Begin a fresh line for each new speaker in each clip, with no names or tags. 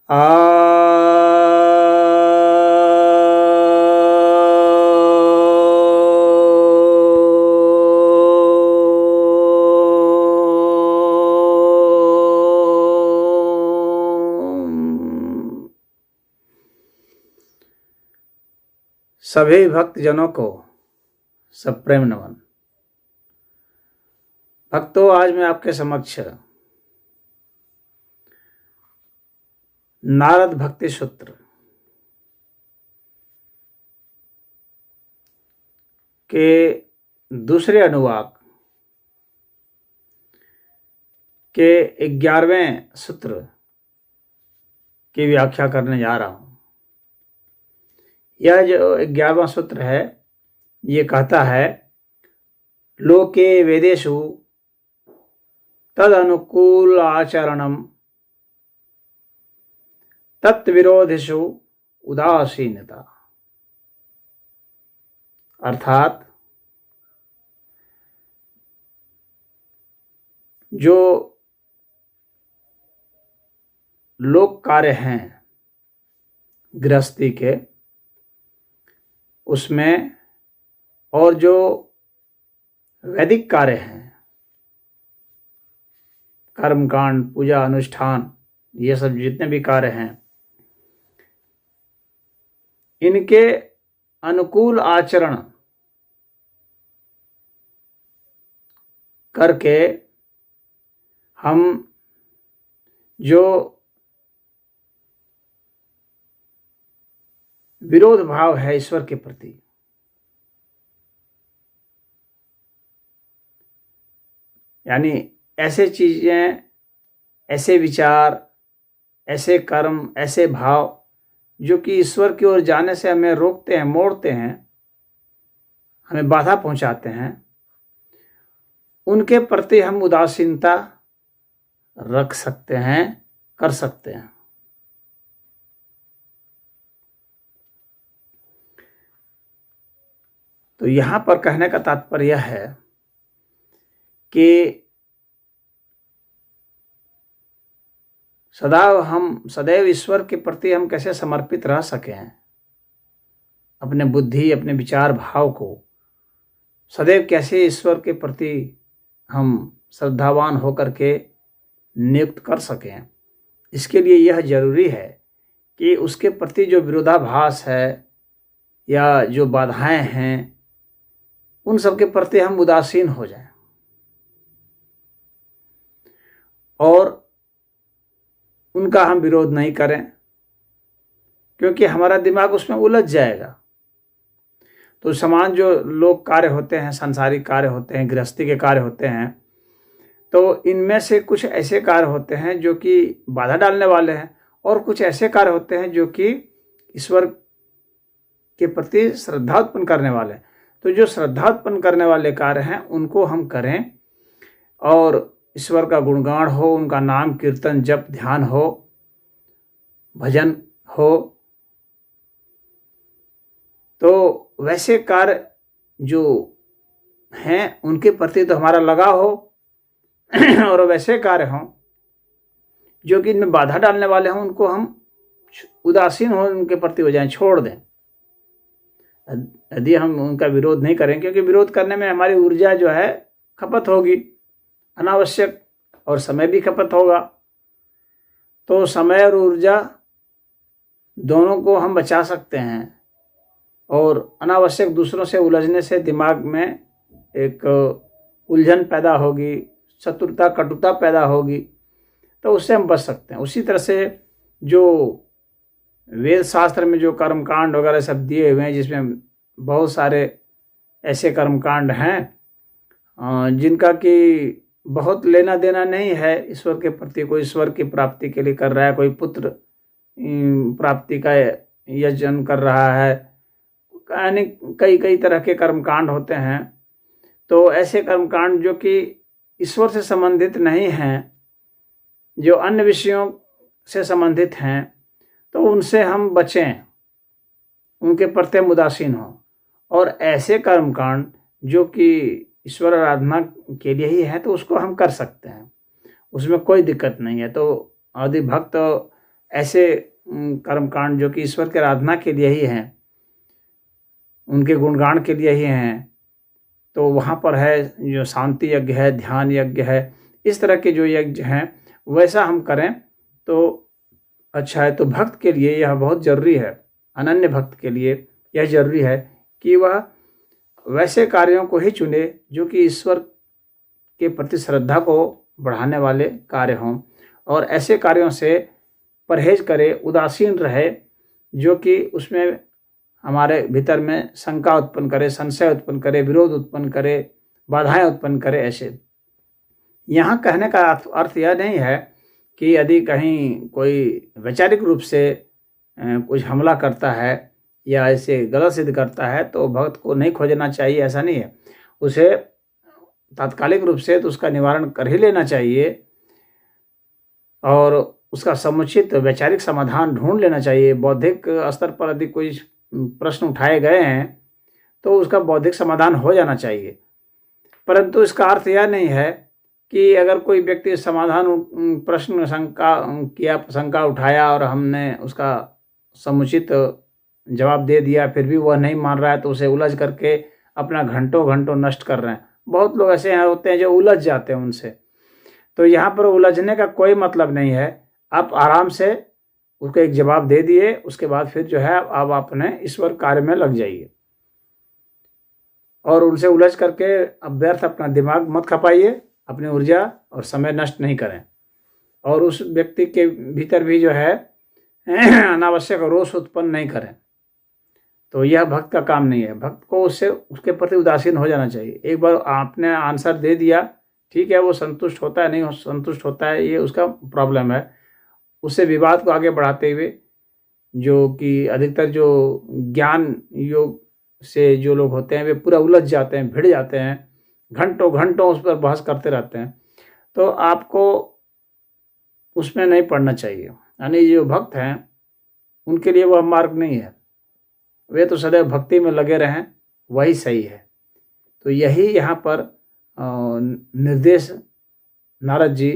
आ सभी भक्तजनों को सप्रेम नमन। भक्तों, आज मैं आपके समक्ष नारद भक्ति सूत्र के दूसरे अनुवाक के 11वें सूत्र की व्याख्या करने जा रहा हूं। यह जो 11वां सूत्र है, ये कहता है, लोके वेदेषु तद अनुकूल आचरणम तत्विरोधेषु उदासीनता। अर्थात जो लोक कार्य हैं गृहस्थी के, उसमें और जो वैदिक कार्य हैं, कर्मकांड, पूजा अनुष्ठान, ये सब जितने भी कार्य हैं, इनके अनुकूल आचरण करके हम जो विरोध भाव है ईश्वर के प्रति, यानी ऐसे चीजें, ऐसे विचार, ऐसे कर्म, ऐसे भाव जो कि ईश्वर की ओर जाने से हमें रोकते हैं, मोड़ते हैं, हमें बाधा पहुंचाते हैं, उनके प्रति हम उदासीनता रख सकते हैं, कर सकते हैं। तो यहां पर कहने का तात्पर्य यह है कि सदैव ईश्वर के प्रति हम कैसे समर्पित रह सकें, अपने बुद्धि, अपने विचार भाव को सदैव कैसे ईश्वर के प्रति हम श्रद्धावान होकर के नियुक्त कर सकें। इसके लिए यह जरूरी है कि उसके प्रति जो विरोधाभास है या जो बाधाएं हैं, उन सब के प्रति हम उदासीन हो जाएं और उनका हम विरोध नहीं करें, क्योंकि हमारा दिमाग उसमें उलझ जाएगा। तो समान जो लोक कार्य होते हैं, सांसारिक कार्य होते हैं, गृहस्थी के कार्य होते हैं, तो इनमें से कुछ ऐसे कार्य होते हैं जो कि बाधा डालने वाले हैं और कुछ ऐसे कार्य होते हैं जो कि ईश्वर के प्रति श्रद्धा उत्पन्न करने वाले हैं। तो जो श्रद्धा उत्पन्न करने वाले कार्य हैं उनको हम करें और ईश्वर का गुणगान हो, उनका नाम कीर्तन जप ध्यान हो, भजन हो। तो वैसे कार्य जो हैं उनके प्रति तो हमारा लगाव हो और वैसे कार्य हों जो कि इनमें बाधा डालने वाले हों, उनको हम उदासीन हो, उनके प्रति हो जाएं, छोड़ दें। यदि हम उनका विरोध नहीं करें, क्योंकि विरोध करने में हमारी ऊर्जा जो है खपत होगी अनावश्यक, और समय भी खपत होगा। तो समय और ऊर्जा दोनों को हम बचा सकते हैं और अनावश्यक दूसरों से उलझने से दिमाग में एक उलझन पैदा होगी, शत्रुता, कटुता पैदा होगी, तो उससे हम बच सकते हैं। उसी तरह से जो वेद शास्त्र में जो कर्मकांड वगैरह सब दिए हुए हैं, जिसमें बहुत सारे ऐसे कर्मकांड हैं जिनका कि बहुत लेना देना नहीं है ईश्वर के प्रति। कोई ईश्वर की प्राप्ति के लिए कर रहा है, कोई पुत्र प्राप्ति का यजन कर रहा है, यानी कई कई तरह के कर्मकांड होते हैं। तो ऐसे कर्मकांड जो कि ईश्वर से संबंधित नहीं हैं, जो अन्य विषयों से संबंधित हैं, तो उनसे हम बचें, उनके प्रति हम उदासीन हों। और ऐसे कर्मकांड जो कि ईश्वर आराधना के लिए ही है, तो उसको हम कर सकते हैं, उसमें कोई दिक्कत नहीं है। तो यदि भक्त ऐसे कर्मकांड जो कि ईश्वर की आराधना के लिए ही हैं, उनके गुणगान के लिए ही हैं, तो वहाँ पर है जो शांति यज्ञ है, ध्यान यज्ञ है, इस तरह के जो यज्ञ हैं वैसा हम करें तो अच्छा है। तो भक्त के लिए यह बहुत ज़रूरी है, अनन्य भक्त के लिए यह ज़रूरी है कि वह वैसे कार्यों को ही चुने जो कि ईश्वर के प्रति श्रद्धा को बढ़ाने वाले कार्य हों, और ऐसे कार्यों से परहेज करे, उदासीन रहे जो कि उसमें हमारे भीतर में शंका उत्पन्न करे, संशय उत्पन्न करे, विरोध उत्पन्न करे, बाधाएं उत्पन्न करे। ऐसे यहाँ कहने का अर्थ यह नहीं है कि यदि कहीं कोई वैचारिक रूप से कुछ हमला करता है या ऐसे गलत सिद्ध करता है तो भक्त को नहीं खोजना चाहिए, ऐसा नहीं है। उसे तात्कालिक रूप से तो उसका निवारण कर ही लेना चाहिए और उसका समुचित वैचारिक समाधान ढूंढ लेना चाहिए। बौद्धिक स्तर पर यदि कोई प्रश्न उठाए गए हैं तो उसका बौद्धिक समाधान हो जाना चाहिए, परंतु इसका अर्थ यह नहीं है कि अगर कोई व्यक्ति समाधान प्रश्न शंका उठाया और हमने उसका समुचित जवाब दे दिया, फिर भी वह नहीं मान रहा है तो उसे उलझ करके अपना घंटों घंटों नष्ट कर रहे हैं। बहुत लोग ऐसे होते हैं जो उलझ जाते हैं उनसे। तो यहाँ पर उलझने का कोई मतलब नहीं है। आप आराम से उसको एक जवाब दे दिए, उसके बाद फिर जो है आप अपने ईश्वर कार्य में लग जाइए और उनसे उलझ करके अब व्यर्थ अपना दिमाग मत खपाइए, अपनी ऊर्जा और समय नष्ट नहीं करें और उस व्यक्ति के भीतर भी जो है अनावश्यक रोष उत्पन्न नहीं करें। तो यह भक्त का काम नहीं है। भक्त को उसके प्रति उदासीन हो जाना चाहिए। एक बार आपने आंसर दे दिया, ठीक है, वो संतुष्ट होता है नहीं संतुष्ट होता है ये उसका प्रॉब्लम है। उससे विवाद को आगे बढ़ाते हुए, जो कि अधिकतर जो ज्ञान योग से जो लोग होते हैं वे पूरा उलझ जाते हैं, भिड़ जाते हैं, घंटों घंटों उस पर बहस करते रहते हैं। तो आपको उसमें नहीं पड़ना चाहिए। यानी जो भक्त हैं उनके लिए वह मार्ग नहीं है। वे तो सदैव भक्ति में लगे रहें, वही सही है। तो यही यहाँ पर निर्देश नारद जी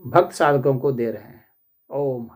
भक्त साधकों को दे रहे हैं। ओम।